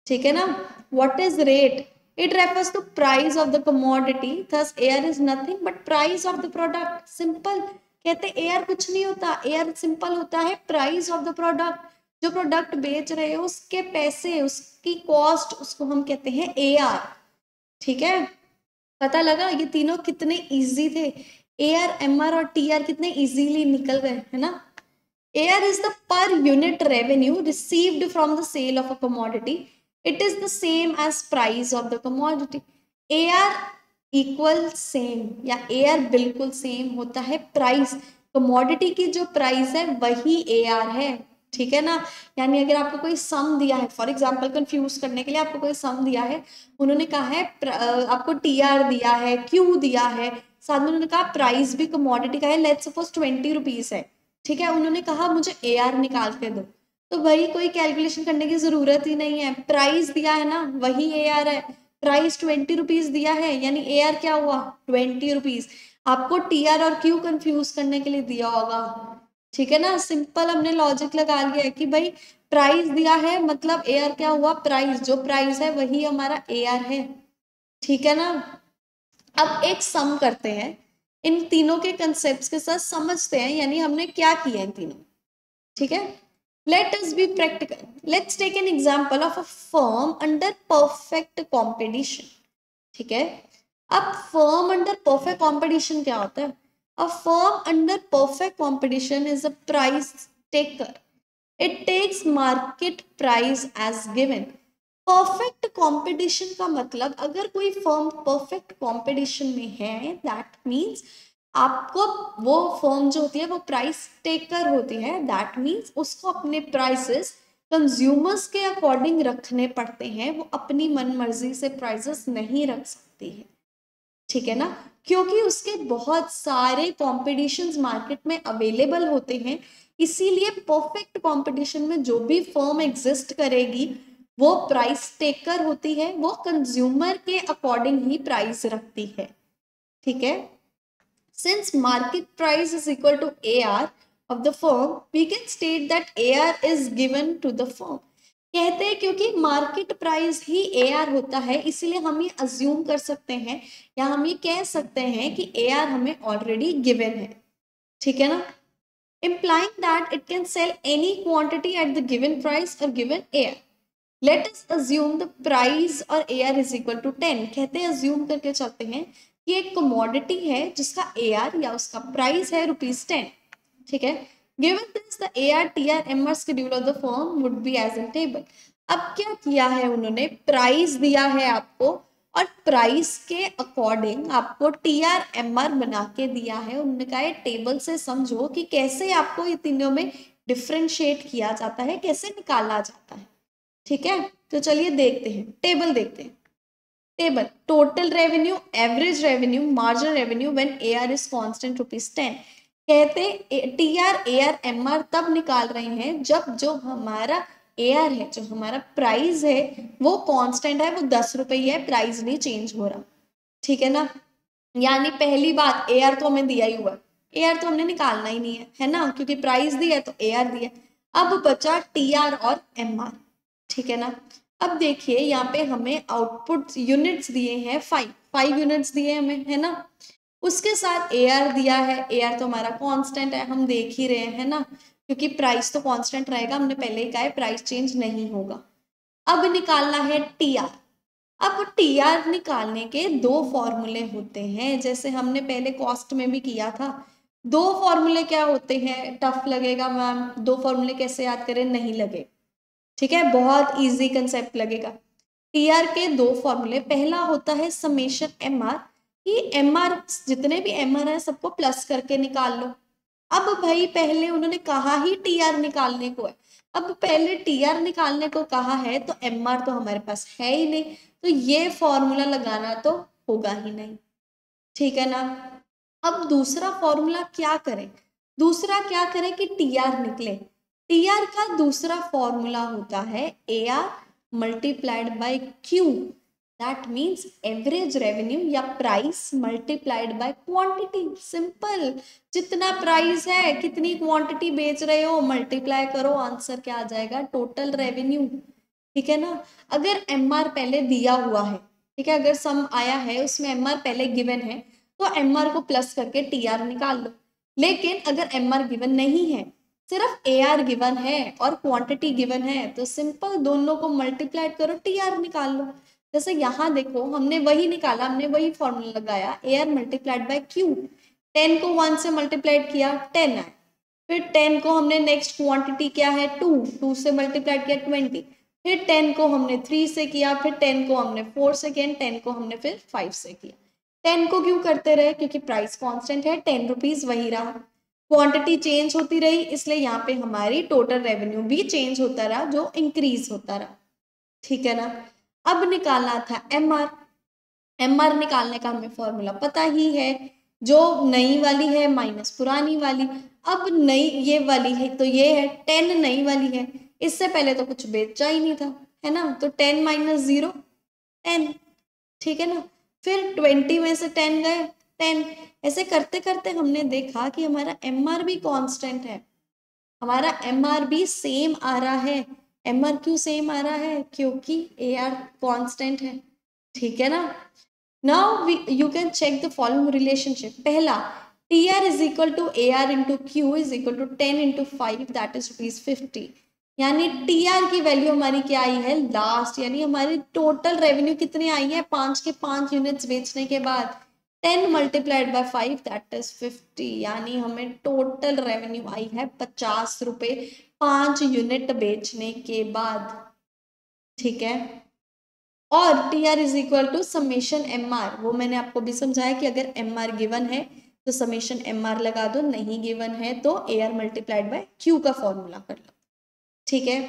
ठीक है ना, what is rate, it refers to price of the commodity, thus air is nothing but price of the product, simple। कहते air कुछ नहीं होता, air simple होता है price of the product, जो प्रोडक्ट बेच रहे हो उसके पैसे, उसकी कॉस्ट, उसको हम कहते हैं AR। ठीक है, पता लगा, ये तीनों कितने इजी थे, AR MR और TR कितने इजीली निकल गए, है ना। AR is the per unit revenue received from the sale of a commodity. It is the same as price of the commodity. AR equal same, या AR बिल्कुल same होता है प्राइस, कमोडिटी की जो प्राइस है वही AR है। ठीक है ना। यानी अगर आपको कोई सम दिया है, फॉर एग्जांपल कंफ्यूज करने के लिए आपको कोई सम दिया है, उन्होंने कहा है आपको टीआर दिया है, क्यू दिया है, साथ में उन्होंने कहा प्राइस भी कमोडिटी का है, लेट्स सपोज 20 रुपीज है, ठीक है, उन्होंने कहा मुझे एआर निकाल के दो, तो भाई कोई कैलकुलेशन करने की जरूरत ही नहीं है, प्राइस दिया है ना वही एआर है, प्राइस 20 रुपीज दिया है यानी एआर क्या हुआ 20 रुपीज। आपको टीआर और क्यू कंफ्यूज करने के लिए दिया होगा, ठीक है ना। सिंपल हमने लॉजिक लगा लिया है कि भाई प्राइस दिया है मतलब एआर क्या हुआ प्राइस, जो प्राइस है वही हमारा एआर है, ठीक है ना। अब एक सम करते हैं, इन तीनों के कंसेप्ट्स के साथ समझते हैं यानी हमने क्या किया इन तीनों, ठीक है। Let us be practical, let's take an example of a firm under perfect competition, ठीक है। अब फर्म अंडर परफेक्ट कंपटीशन क्या होता है, a firm under perfect competition is a price taker, it takes market price as given. Perfect competition का मतलब अगर कोई फर्म परफेक्ट कंपटीशन में है दैट मीन्स आपको वो फर्म जो होती है वो प्राइस टेकर होती है, दैट मीन्स उसको अपने प्राइसेस कंज्यूमर्स के अकॉर्डिंग रखने पड़ते हैं, वो अपनी मन मर्जी से प्राइसेस नहीं रख सकती है, ठीक है ना, क्योंकि उसके बहुत सारे कॉम्पिटिशन्स मार्केट में अवेलेबल होते हैं। इसीलिए परफेक्ट कंपटीशन में जो भी फर्म एग्जिस्ट करेगी वो प्राइस टेकर होती है, वो कंज्यूमर के अकॉर्डिंग ही प्राइस रखती है, ठीक है। Since market price is equal to AR of the firm, we can state that AR is given to the firm। कहते हैं क्योंकि मार्केट प्राइस ही AR होता है इसलिए हम ये अज्यूम कर सकते हैं या हम ये कह सकते हैं कि AR हमें ऑलरेडी गिवन है, ठीक है ना। implying that it can sell any quantity at the given price or given AR। Let us assume the price और AR is equal to 10। कहते हैं assume करके चलते हैं कि एक commodity है जिसका AR या उसका प्राइस है ₹10, ठीक है। Given this the AR TR MR schedule of the firm would be as in table। अब क्या किया है उन्होंने, प्राइस दिया है आपको और प्राइस के अकॉर्डिंग आपको TR MR बना के दिया है, उन्होंने कहा है टेबल से समझो कि कैसे आपको ये तीनों में डिफ्रेंशिएट किया जाता है, कैसे निकाला जाता है, ठीक है। तो चलिए देखते हैं, टेबल देखते हैं। Table total revenue, average revenue, marginal revenue when AR is constant ₹10। कहते टीआर एआर एमआर तब निकाल रहे हैं जब जो हमारा एआर है, जो हमारा प्राइस है वो कांस्टेंट है, वो ₹10 है, प्राइस नहीं चेंज हो रहा, ठीक है ना। यानी पहली बात एआर तो हमें दिया ही हुआ, एआर तो हमने निकालना ही नहीं है ना, क्योंकि प्राइस दिया है तो एआर दिया। अब बचा टीआर और एमआर, ठीक है ना। अब देखिए यहाँ पे हमें आउटपुट यूनिट्स दिए हैं 5 यूनिट्स दिए हमें, है ना। उसके साथ एआर दिया है, एआर तो हमारा कांस्टेंट है, हम देख ही रहे हैं ना, क्योंकि प्राइस तो कांस्टेंट रहेगा, हमने पहले ही कहा है प्राइस चेंज नहीं होगा। अब निकालना है टीआर। अब टीआर निकालने के दो फॉर्मूले होते हैं, जैसे हमने पहले कॉस्ट में भी किया था। दो फॉर्मूले क्या होते हैं, टफ लगेगा मैम दो फॉर्मूले कैसे याद करें, नहीं लगे, ठीक है, बहुत इजी कंसेप्ट लगेगा। टीआर के दो फॉर्मूले, पहला होता है समेशन एमआर, कि एमआर जितने भी एमआर है सबको प्लस करके निकाल लो। अब भाई पहले उन्होंने कहा ही टीआर निकालने को है, अब पहले टीआर निकालने को कहा है तो एमआर तो हमारे पास है ही नहीं, तो ये फॉर्मूला लगाना तो होगा ही नहीं, ठीक है ना। अब दूसरा फॉर्मूला क्या करें, दूसरा क्या करें कि टीआर निकले। टीआर का दूसरा फॉर्मूला होता है AR multiplied by Q, that means average revenue या price multiplied by quantity. Simple, जितना प्राइस है कितनी क्वांटिटी बेच रहे हो मल्टीप्लाई करो, आंसर क्या आ जाएगा, टोटल रेवेन्यू, ठीक है ना। अगर एमआर पहले दिया हुआ है, ठीक है, अगर सम आया है उसमें एमआर पहले गिवन है तो एमआर को प्लस करके टीआर निकाल लो। लेकिन अगर एमआर गिवन नहीं है, सिर्फ एआर गिवन है और क्वांटिटी गिवन है, तो सिंपल दोनों को मल्टीप्लाई करो, टीआर निकाल लो। जैसे यहाँ देखो हमने वही निकाला, हमने वही फॉर्मूला लगाया, एआर मल्टीप्लाइड बाय क्यू, 10 को 1 से मल्टीप्लाइड किया 10 आए, फिर 10 को हमने नेक्स्ट क्वांटिटी क्या है 2 से मल्टीप्लाइड किया 20, फिर 10 को हमने 3 से किया, फिर 10 को हमने 4 से किया, 10 को हमने फिर 5 से किया। 10 को क्यों करते रहे, क्योंकि प्राइस कांस्टेंट है, ₹10 वही रहा। क्वांटिटी चेंज होती रही, इसलिए यहाँ पे हमारी टोटल रेवेन्यू भी चेंज होता रहा, जो इंक्रीज होता रहा। ठीक है ना। अब निकालना था एमआर। एमआर निकालने का हमें फॉर्मूला पता ही है, जो नई वाली है माइनस पुरानी वाली। अब नई ये वाली है तो ये है 10 नई वाली है, इससे पहले तो कुछ बेचा ही नहीं था, है ना, तो 10 माइनस 0 10। ठीक है ना। फिर 20 में से 10 गए 10। ऐसे करते करते हमने देखा कि हमारा एमआर भी कांस्टेंट है, हमारा एमआर भी सेम आ रहा है। एमआर क्यों सेम आ रहा है? क्योंकि एआर कांस्टेंट है। ठीक है ना। Now you can check the following relationship. पहला, TR is equal to AR into Q is equal to 10 into 5 that is ₹50। यानी TR की वैल्यू हमारी क्या आई है लास्ट, यानी हमारी टोटल रेवेन्यू कितनी आई है 5 के 5 यूनिट्स बेचने के बाद 10 मल्टीप्लाइड बाय 5 दैट इज 50। यानी हमें टोटल रेवेन्यू आई है 50 रुपए 5 यूनिट बेचने के बाद। ठीक है। और TR is equal to summation MR, वो मैंने आपको भी समझाया कि अगर MR गिवन है तो समेशन MR लगा दो, नहीं गिवन है तो AR मल्टीप्लाइड बाय Q का फॉर्मूला कर लो। ठीक है।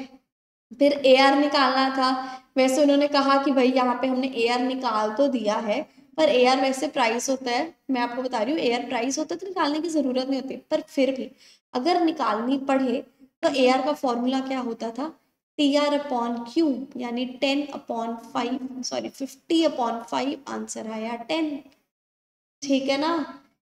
फिर AR निकालना था। वैसे उन्होंने कहा कि भाई यहाँ पे हमने AR निकाल तो दिया है, पर AR वैसे प्राइस होता है, मैं आपको बता रही हूँ AR प्राइस होता है तो निकालने की जरूरत नहीं होती, पर फिर भी अगर निकालनी पड़े तो AR का फॉर्मूला क्या होता था, TR अपॉन Q, यानी 10 अपॉन 5 सॉरी 50 अपॉन 5, आंसर आया 10। ठीक है ना।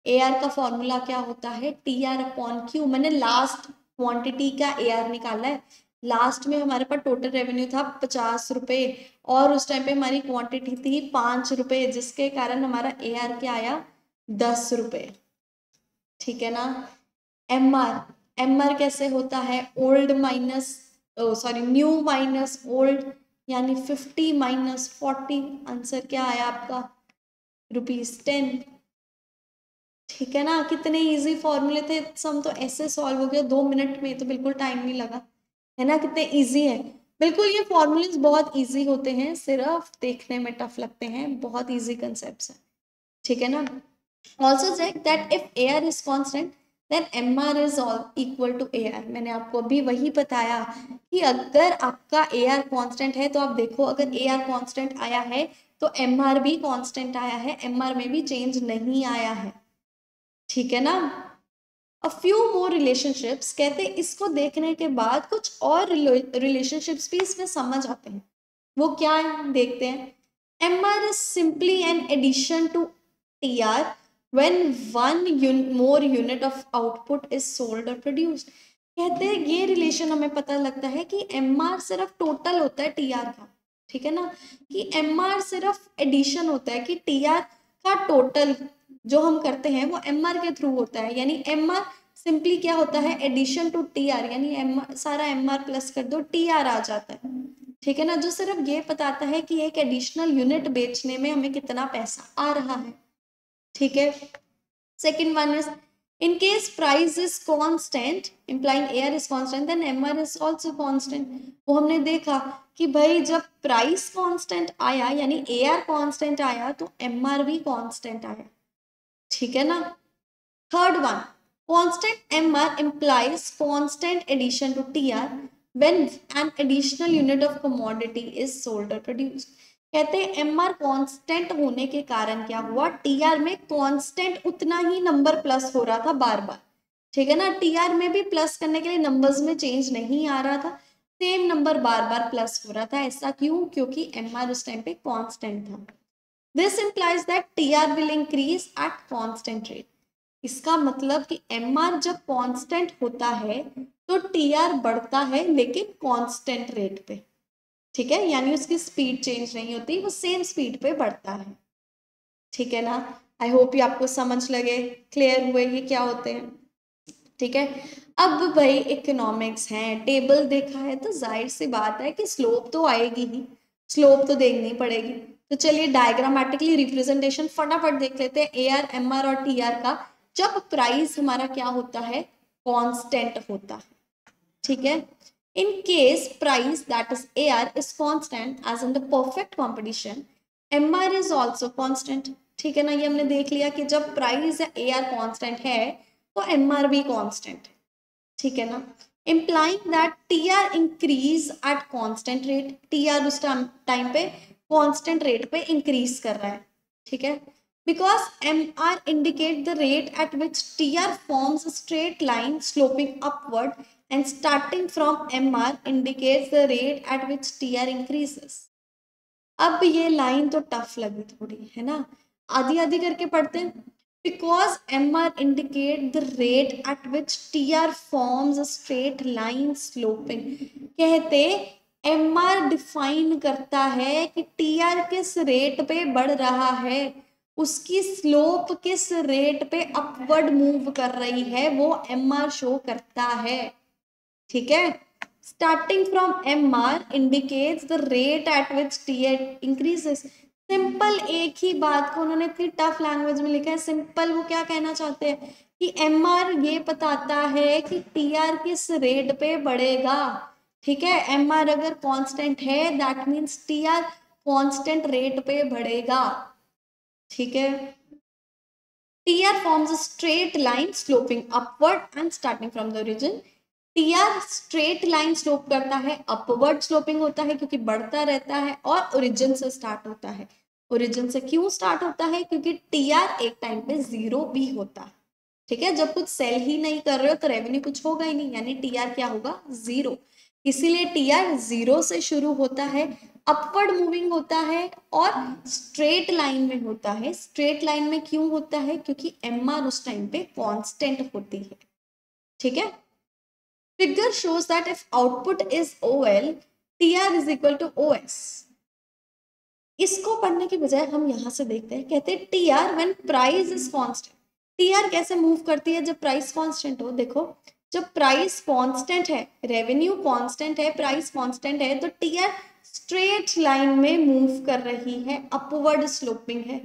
AR का फॉर्मूला क्या होता है, TR अपॉन Q। मैंने लास्ट क्वांटिटी का AR निकाला है, लास्ट में हमारे पास टोटल रेवेन्यू था 50 रुपए और उस टाइम पे हमारी क्वांटिटी थी 5 रुपए, जिसके कारण हमारा AR क्या आया 10 रुपए। ठीक है ना। MR कैसे होता है, old minus sorry new minus old, यानी 50 माइनस 40, आंसर क्या आया आपका ₹10। ठीक है ना। कितने इजी फॉर्मूले थे, सम तो ऐसे सॉल्व हो गया 2 मिनट में, तो बिल्कुल टाइम नहीं लगा, है ना, कितने इजी है। बिल्कुल ये फॉर्मूलेस बहुत इजी होते हैं, सिर्फ देखने में टफ लगते हैं, बहुत इजी कंसेप्ट है। ठीक है ना। Also check that if AR is constant then MR is all equal to AR। मैंने आपको अभी वही बताया कि अगर आपका AR कांस्टेंट है तो आप देखो, अगर AR कांस्टेंट आया है तो MR भी कांस्टेंट आया है, MR में भी चेंज नहीं आया है। ठीक है ना। अ फ्यू मोर रिलेशनशिप्स, कहते हैं इसको देखने के बाद कुछ और रिलेशनशिप्स भी इसमें समझ आते हैं, वो क्या है देखते हैं। MR is simply an addition to TR when more unit of output is sold or produced। कहते हैं ये रिलेशन हमें पता लगता है कि MR सिर्फ टोटल होता है TR का। ठीक है ना, कि MR सिर्फ एडिशन होता है, कि TR का टोटल जो हम करते हैं वो MR के थ्रू होता है, यानी MR सिंपली क्या होता है एडिशन टू TR, यानी MR सारा MR प्लस कर दो TR आ जाता है। ठीक है ना, जो सिर्फ ये बताता है कि एक एडिशनल यूनिट बेचने में हमें कितना पैसा आ रहा है। ठीक है। Second one is in case price is constant implying AR is constant then MR is also constant. वो हमने देखा कि भाई जब प्राइस कांस्टेंट आया यानी AR कांस्टेंट आया तो MR भी कांस्टेंट आया। ठीक है ना। Third one, constant MR implies constant addition to TR when an additional unit of commodity is sold or produced। कहते हैं MR कांस्टेंट होने के कारण क्या हुआ, TR में कांस्टेंट उतना ही नंबर प्लस हो रहा था बार बार। ठीक है ना, TR में भी प्लस करने के लिए नंबर्स में चेंज नहीं आ रहा था, सेम नंबर बार बार प्लस हो रहा था। ऐसा क्यों, क्योंकि MR उस टाइम पे कांस्टेंट था। This implies that TR will increase at constant rate। इसका मतलब कि MR जब कांस्टेंट होता है तो TR बढ़ता है, लेकिन कांस्टेंट रेट पे। ठीक है, यानी उसकी स्पीड चेंज नहीं होती, वो सेम स्पीड पे बढ़ता है। ठीक है ना। आई होप ये आपको समझ लगे, क्लियर हुए ये क्या होते हैं। ठीक है। अब भाई इकोनॉमिक्स है, टेबल देखा है तो जाहिर सी बात है कि स्लोप तो आएगी ही, स्लोप तो देखनी पड़ेगी। तो चलिए डायग्रामेटिकली रिप्रेजेंटेशन फटाफट देख लेते हैं AR MR और TR का, जब प्राइस हमारा क्या होता है कांस्टेंट होता है। ठीक है। In case price that is AR is constant as in the perfect competition, MR is also constant. ठीक है ना, ये हमने देख लिया कि जब प्राइस या AR कांस्टेंट है तो एम आर भी कॉन्स्टेंट है, ठीक है ना। Implying that T R increase at constant rate, T R उस टाइम पे कॉन्स्टेंट रेट पे इंक्रीज कर रहा है, ठीक है। Because M R indicate the rate at which T R forms straight line sloping upward and starting from M R indicates the rate at which T R increases. अब ये line तो tough लगी थोड़ी, है ना, आधी आधी करके पढ़ते हैं। Because M R indicate the rate at which T R forms a straight line sloping, कहते एम आर डिफाइन करता है कि टी आर किस रेट पे बढ़ रहा है, उसकी स्लोप किस रेट पे अपवर्ड मूव कर रही है, वो एम आर शो करता है, ठीक है। Starting from M R indicates the rate at which T R increases. Simple एक ही बात को उन्होंने इतनी टफ लैंग्वेज में लिखा है। सिंपल वो क्या कहना चाहते हैं कि एम आर ये बताता है कि टी आर किस रेट पे बढ़ेगा, ठीक है। एम आर अगर कांस्टेंट है that means T R constant rate पे बढ़ेगा, ठीक है। T R forms a straight line sloping upward and starting from the origin. T R straight line slope करता है, अपवर्ड स्लोपिंग होता है क्योंकि बढ़ता रहता है, और ओरिजिन से स्टार्ट होता है। ओरिजिन से क्यों स्टार्ट होता है, क्योंकि टी आर एक टाइम पे जीरो भी होता है, ठीक है। जब कुछ सेल ही नहीं कर रहे हो तो रेवेन्यू कुछ होगा ही नहीं, यानी टी आर क्या होगा, जीरो। इसीलिए टी आर जीरो से शुरू होता है, अपवर्ड मूविंग होता है और स्ट्रेट लाइन में होता है। स्ट्रेट लाइन में क्यों होता है, क्योंकि एम आर उस टाइम पे कांस्टेंट होती है, ठीक है। Figure shows that if output is OL, TR is equal to OS. इसको पढ़ने के बजाय हम यहाँ से देखते हैं, कहते हैं TR when price is constant. TR कैसे मूव करती है जब प्राइस कांस्टेंट हो। देखो, जब प्राइस कांस्टेंट है, रेवेन्यू कांस्टेंट है, प्राइस कांस्टेंट है, तो TR स्ट्रेट लाइन में मूव कर रही है, अपवर्ड स्लोपिंग है,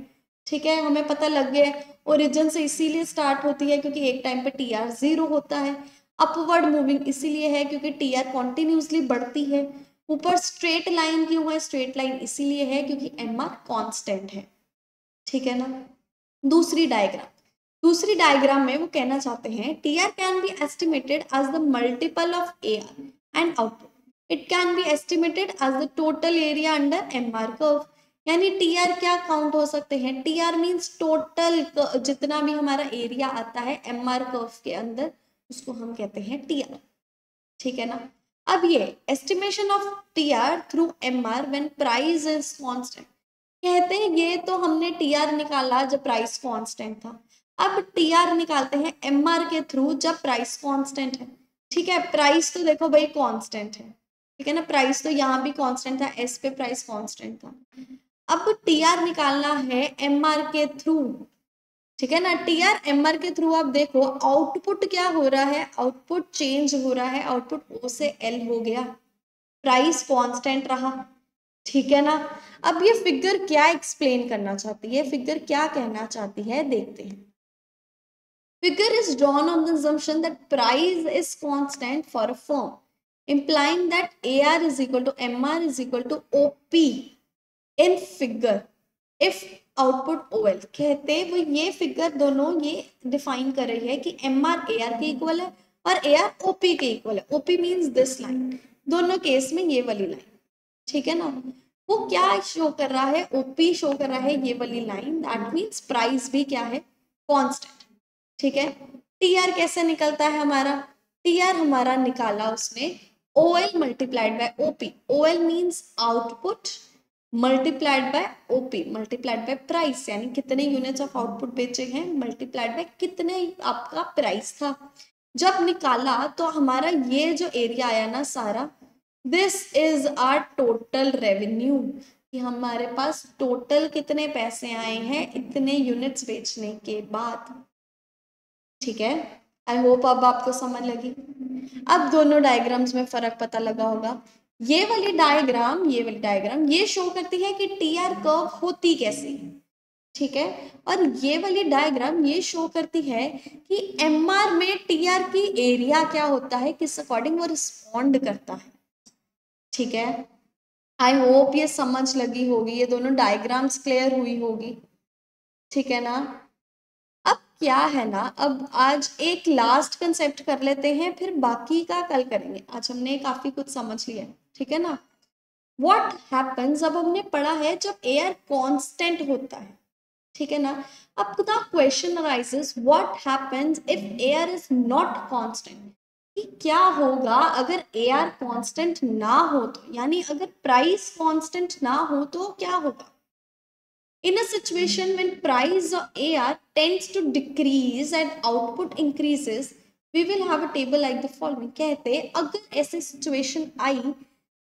ठीक है। हमें पता लग गया है ओरिजिन से इसीलिए स्टार्ट होती है क्योंकि एक टाइम पे TR जीरो होता है। अपवर्ड मूविंग इसीलिए है क्योंकि टी आर कॉन्टिन्यूसली बढ़ती है। ऊपर स्ट्रेट लाइन क्यों है, स्ट्रेट लाइन इसीलिए है क्योंकि एम आर कॉन्स्टेंट है, ठीक है ना। दूसरी डायग्राम में वो कहना चाहते हैं T R can be estimated as the multiple of A R and output. It can be estimated as the total area under M R curve. यानी टी आर क्या काउंट हो सकते हैं, टी आर मीन्स टोटल जितना भी हमारा area आता है एम आर कर्व के अंदर, उसको हम कहते हैं टी आर, ठीक है ना। अब ये estimation of T R through M R when price is constant, कहते हैं ये तो हमने टी आर निकाला जब प्राइस कांस्टेंट था, अब टी आर निकालते हैं एम आर के थ्रू जब प्राइस कांस्टेंट है, ठीक है। प्राइस तो देखो भाई कांस्टेंट है, ठीक है ना, प्राइस तो यहाँ भी कांस्टेंट था, एस पे प्राइस कांस्टेंट था। अब टी आर निकालना है एम आर के थ्रू, ठीक है ना। टी आर एम आर के थ्रू आप देखो आउटपुट क्या हो रहा है, आउटपुट चेंज हो रहा है, आउटपुट ओ से एल हो गया, प्राइस कांस्टेंट रहा, ठीक है ना। अब ये फिगर क्या एक्सप्लेन करना चाहती है, फिगर क्या कहना चाहती है, देखते हैं। Figure is drawn on the assumption that price is constant for a firm, implying that AR is equal to MR is equal to OP in figure if output OL. कहते वो ये फिगर दोनों ये डिफाइन कर रही है कि M R A R के इक्वल है और ए आर ओपी के इक्वल है। ओपी मीन्स दिस लाइन, दोनों केस में ये वाली लाइन, ठीक है ना। वो क्या शो कर रहा है, ओपी शो कर रहा है ये वाली लाइन, दैट मीन्स प्राइस भी क्या है, कांस्टेंट, ठीक है। टी आर कैसे निकलता है हमारा, टी आर हमारा निकाला उसने OL multiplied by OP. OL means output multiplied by OP multiplied by price, यानी कितने यूनिट्स ऑफ आउटपुट बेचे हैं मल्टीप्लाइड बाय कितने आपका प्राइस था। जब निकाला तो हमारा ये जो एरिया आया ना सारा, this is our total revenue, कि हमारे पास टोटल कितने पैसे आए हैं इतने यूनिट्स बेचने के बाद, ठीक है। आई होप अब आपको समझ लगी। अब दोनों डायग्राम्स में फर्क पता लगा होगा। ये वाली डायग्राम ये शो करती है कि टी आर कर्व होती कैसी है, ठीक है। और ये वाली डायग्राम ये शो करती है कि एम आर में टी आर की एरिया क्या होता है, किस अकॉर्डिंग वो रिस्पॉन्ड करता है, ठीक है। आई होप ये समझ लगी होगी, ये दोनों डायग्राम्स क्लियर हुई होगी, ठीक है ना। अब क्या है ना, अब आज एक लास्ट कंसेप्ट कर लेते हैं, फिर बाकी का कल करेंगे। आज हमने काफी कुछ समझ लिया है, ठीक है ना। व्हाट हैपन्स, अब हमने पढ़ा है जब एयर कांस्टेंट होता है, ठीक है ना। अब the question arises, what happens if air is not constant, कि क्या होगा अगर एयर कांस्टेंट ना हो तो, यानी अगर प्राइस कांस्टेंट ना हो तो क्या होगा। In a situation when price of AR tends to decrease and output increases, we will have a table like the following. कहते अगर ऐसी सिचुएशन आई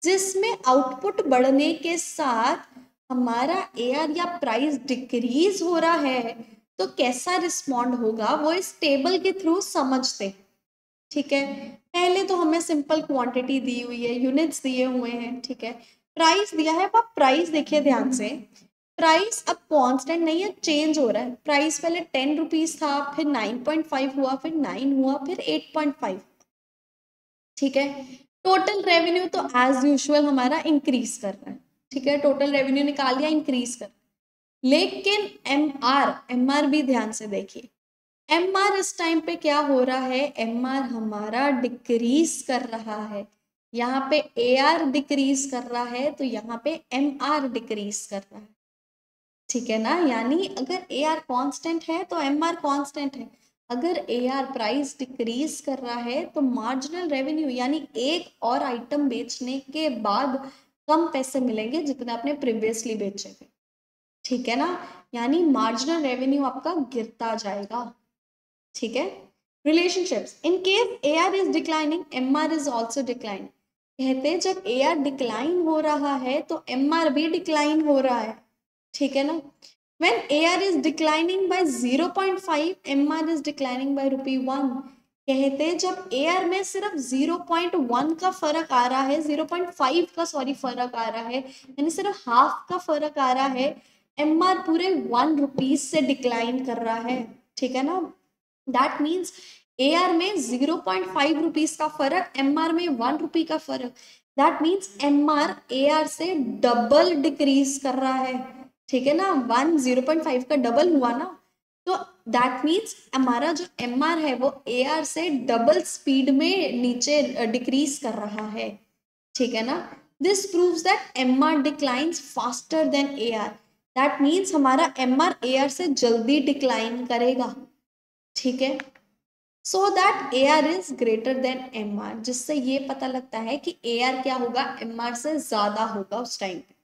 जिसमें आउटपुट बढ़ने के साथ हमारा AR या प्राइस डिक्रीज हो रहा है तो कैसा रिस्पॉन्ड होगा, वो इस टेबल के थ्रू समझते। ठीक है, पहले तो हमें सिंपल क्वांटिटी दी हुई है, यूनिट्स दिए हुए हैं, ठीक है, प्राइस दिया है। अब प्राइस देखिए ध्यान से, प्राइस अब कांस्टेंट नहीं है, चेंज हो रहा है। प्राइस पहले 10 रुपीज था, फिर 9.5 हुआ, फिर 9 हुआ, फिर 8.5, ठीक है। टोटल रेवेन्यू तो एज यूजुअल हमारा इंक्रीज कर रहा है, ठीक है, टोटल रेवेन्यू निकाल लिया, इंक्रीज कर, लेकिन एमआर भी ध्यान से देखिए, एमआर इस टाइम पे क्या हो रहा है, एमआर हमारा डिक्रीज कर रहा है। यहाँ पे एआर डिक्रीज कर रहा है तो यहाँ पे एमआर डिक्रीज कर रहा है, ठीक है ना। यानी अगर ए आर कॉन्स्टेंट है तो एम आर कॉन्स्टेंट है। अगर ए आर प्राइस डिक्रीज कर रहा है तो मार्जिनल रेवेन्यू, यानी एक और आइटम बेचने के बाद कम पैसे मिलेंगे जितने आपने प्रीवियसली बेचे थे, ठीक है ना। यानी मार्जिनल रेवेन्यू आपका गिरता जाएगा, ठीक है। Relationships, in case A R is declining M R is also declining, कहते हैं जब ए आर डिक्लाइन हो रहा है तो एम आर भी डिक्लाइन हो रहा है, ठीक है ना। when AR is declining by 0.5, MR is declining by ₹1, कहते हैं जब AR में सिर्फ 0.1 का फर्क आ रहा है, 0.5 का सॉरी फर्क आ रहा है, यानी सिर्फ हाफ का फर्क आ रहा है, MR पूरे ₹1 से डिक्लाइन कर रहा है, ठीक है ना। दैट मीन्स AR में 0.5 रुपीज का फर्क, MR में ₹1 का फर्क, दैट मीन्स MR AR से डबल डिक्रीज कर रहा है, ठीक है ना। 0.5 का डबल हुआ ना, तो दैट मीन्स हमारा जो MR है वो AR से डबल स्पीड में नीचे डिक्रीज कर रहा है, ठीक है ना। This proves that MR declines faster than AR, that means हमारा MR AR से जल्दी डिक्लाइन करेगा, ठीक है। So that AR is greater than MR, जिससे ये पता लगता है कि AR क्या होगा, MR से ज्यादा होगा उस टाइम पे,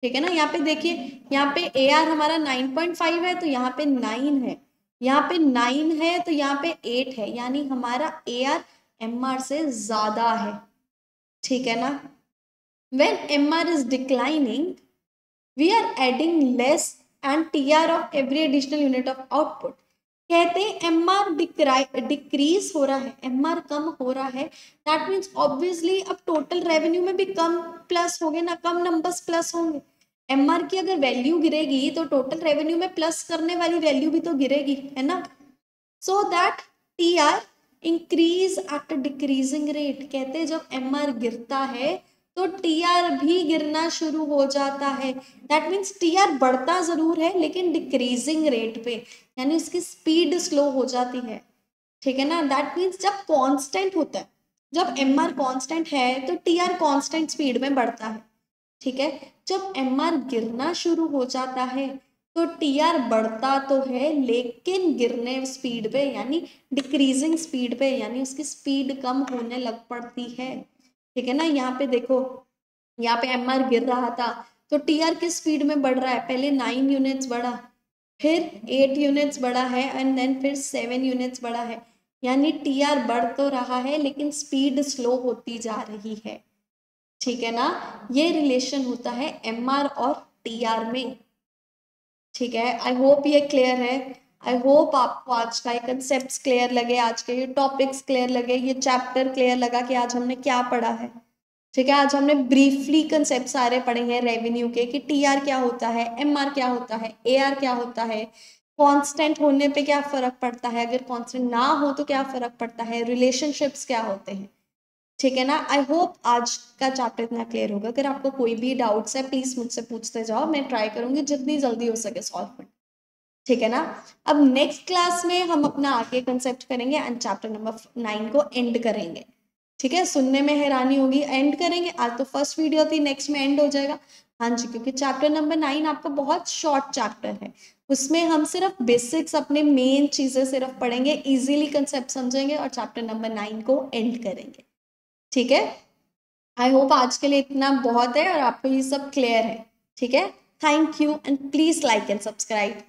ठीक है ना। यहाँ पे देखिए, यहाँ पे AR हमारा 9.5 है तो यहाँ पे 9 है, यहाँ पे 9 है तो यहाँ पे 8 है, यानी हमारा AR MR से ज्यादा है, ठीक है ना। when MR is declining we are adding less and TR of every additional unit of output, कहते हैं MR डिक्रीज हो रहा है, MR कम हो रहा है, दैट मीन्स ऑब्वियसली अब टोटल रेवेन्यू में भी कम प्लस होंगे ना, कम नंबर्स प्लस होंगे। MR की अगर वैल्यू गिरेगी तो टोटल रेवेन्यू में प्लस करने वाली वैल्यू भी तो गिरेगी, है ना। So that TR increase at a decreasing rate, कहते हैं जब MR गिरता है तो TR भी गिरना शुरू हो जाता है, दैट मीन्स TR बढ़ता जरूर है लेकिन डिक्रीजिंग रेट पे, यानी उसकी स्पीड स्लो हो जाती है, ठीक है ना। दैट मीन्स जब कांस्टेंट होता है, जब MR कांस्टेंट है तो TR कांस्टेंट स्पीड में बढ़ता है, ठीक है। जब MR गिरना शुरू हो जाता है तो TR बढ़ता तो है लेकिन गिरने स्पीड पे, यानी डिक्रीजिंग स्पीड पे, यानी उसकी स्पीड कम होने लग पड़ती है, ठीक है ना। यहाँ पे देखो, यहाँ पे MR गिर रहा था तो TR किस स्पीड में बढ़ रहा है, पहले 9 यूनिट्स बढ़ा, फिर 8 यूनिट्स बढ़ा है एंड देन फिर 7 यूनिट्स बढ़ा है, यानी TR बढ़ तो रहा है लेकिन स्पीड स्लो होती जा रही है, ठीक है ना। ये रिलेशन होता है MR और TR में, ठीक है। आई होप ये क्लियर है, आई होप आपको आज का ये कंसेप्ट क्लियर लगे, आज के ये टॉपिक्स क्लियर लगे, ये चैप्टर क्लियर लगा कि आज हमने क्या पढ़ा है, ठीक है। आज हमने ब्रीफली कंसेप्ट सारे पढ़े हैं रेवेन्यू के, कि TR क्या होता है, MR क्या होता है, AR क्या होता है, कांस्टेंट होने पे क्या फर्क पड़ता है, अगर कांस्टेंट ना हो तो क्या फर्क पड़ता है, रिलेशनशिप्स क्या होते हैं, ठीक है ना। आई होप आज का चैप्टर इतना क्लियर होगा। अगर आपको कोई भी डाउट्स है प्लीज मुझसे पूछते जाओ, मैं ट्राई करूंगी जितनी जल्दी हो सके सॉल्व करने। ठीक है ना। अब नेक्स्ट क्लास में हम अपना आगे कंसेप्ट करेंगे एंड चैप्टर नंबर 9 को एंड करेंगे। ठीक है, सुनने में हैरानी होगी, एंड करेंगे। आज तो फर्स्ट वीडियो थी, नेक्स्ट में एंड हो जाएगा। हाँ जी, क्योंकि चैप्टर नंबर 9 आपका बहुत शॉर्ट चैप्टर है, उसमें हम सिर्फ बेसिक्स अपने मेन चीजें सिर्फ पढ़ेंगे, इजीली कंसेप्ट समझेंगे और चैप्टर नंबर 9 को एंड करेंगे। ठीक है, आई होप आज के लिए इतना बहुत है और आपको ये सब क्लियर है। ठीक है, thank you and please like and subscribe.